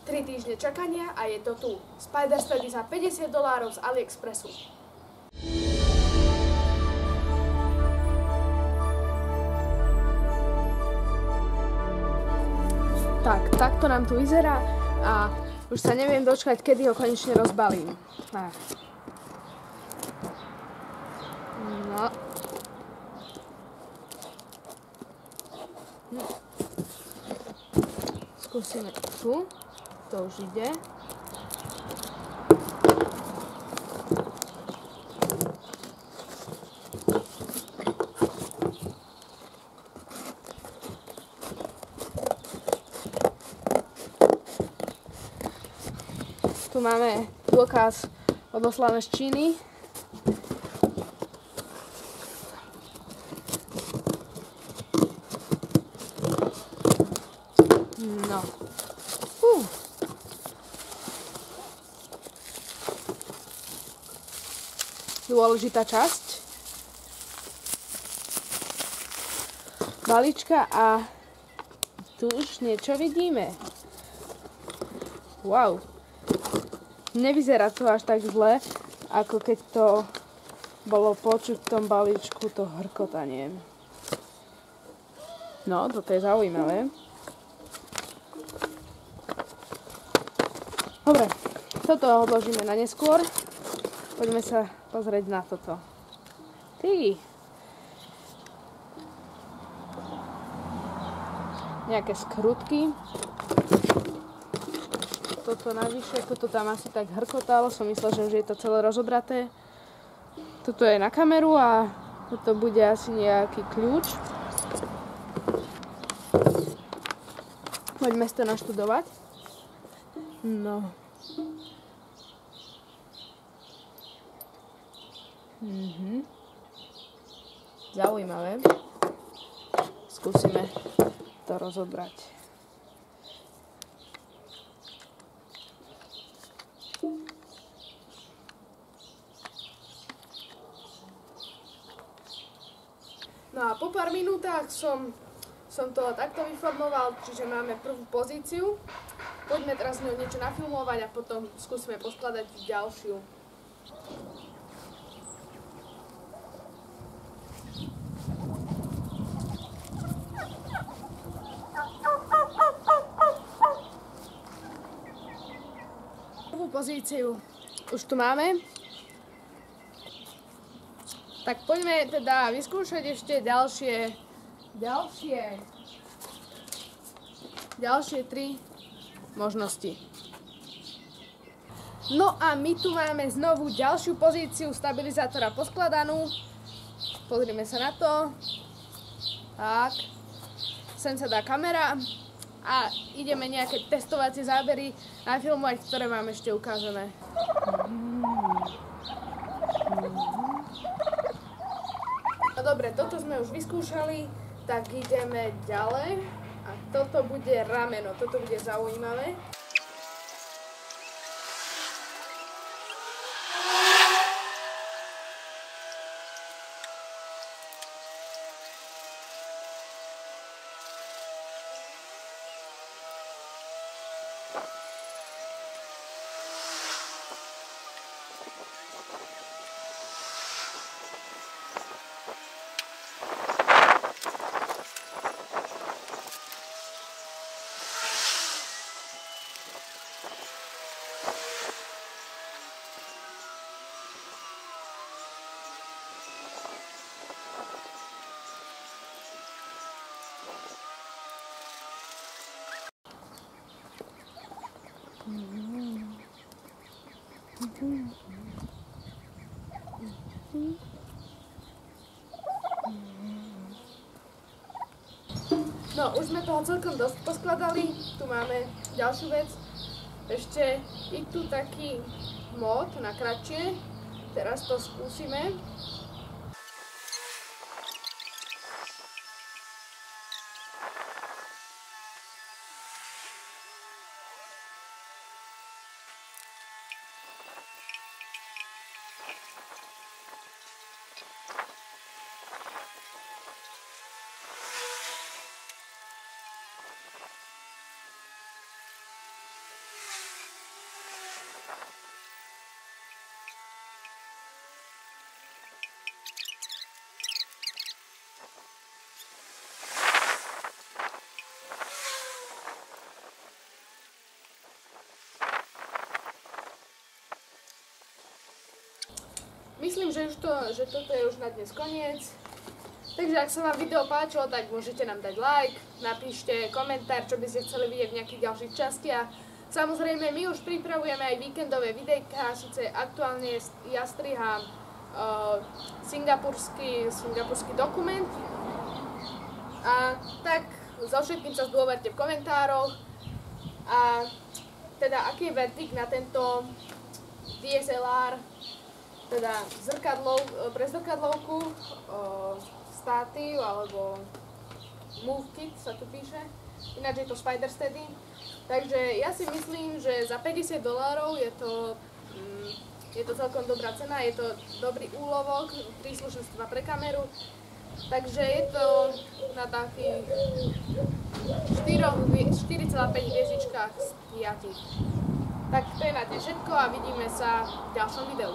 3 týždne čakania a je to tu. Spider Steady za $50 z AliExpressu. Tak, takto nám tu vyzerá a už sa neviem dočkať, kedy ho konečne rozbalím. No. Skúsime tu. To už ide. Tu máme dôkaz odoslané z Číny. No. Dôležitá časť balíčka a tu už niečo vidíme. Wow. Nevyzerá to až tak zle, ako keď to bolo počuť v tom balíčku, to hrkotanie. No, toto je zaujímavé. Dobre, toto odložíme na neskôr. Poďme sa pozrieť na toto. Nejaké skrutky. Toto navyše, toto tam asi tak hrkotalo. Som myslela, že už je to celé rozobraté. Toto je na kameru a toto bude asi nejaký kľúč. Poďme si to naštudovať. No. Zaujímavé. Skúsime to rozobrať. No a po pár minútach som to takto vyformoval, čiže máme prvú pozíciu. Poďme teraz z ňou niečo nafilmovať a potom skúsime poskladať ďalšiu. Prvú pozíciu už tu máme. Tak poďme teda vyskúšať ešte ďalšie 3 možnosti. No a my tu máme znovu ďalšiu pozíciu stabilizátora poskladanú. Pozrime sa na to. Tak. Sem sa dá kamera a ideme nejaké testovacie zábery nafilmovať, ktoré vám ešte ukážeme. No dobre, toto sme už vyskúšali, tak ideme ďalej. A toto bude rameno, toto bude zaujímavé. No, už sme toho celkom dosť poskladali. Tu máme ďalšiu vec. Ešte je tu taký mód na kratšie. Teraz to skúsime. myslím, že toto je už na dnes koniec. Takže ak sa vám video páčilo, tak môžete nám dať like, napíšte komentár, čo by ste chceli vidieť v nejakých ďalších častiach. Samozrejme, my už pripravujeme aj víkendové videjka, síce aktuálne ja strihám singapurský dokument. A tak so všetkým sa zdôverte v komentároch. A teda, aký je verdikt na tento DSLR, teda pre zrkadlovku, statív alebo Move Kit sa tu píše, ináč je to Spider Steady. Takže ja si myslím, že za $50 je to celkom dobrá cena, je to dobrý úlovok, príslušenstva pre kameru. Takže je to na takých 4,5 hviezdičkách z 5. Tak to je na dnes všetko a vidíme sa v ďalšom videu.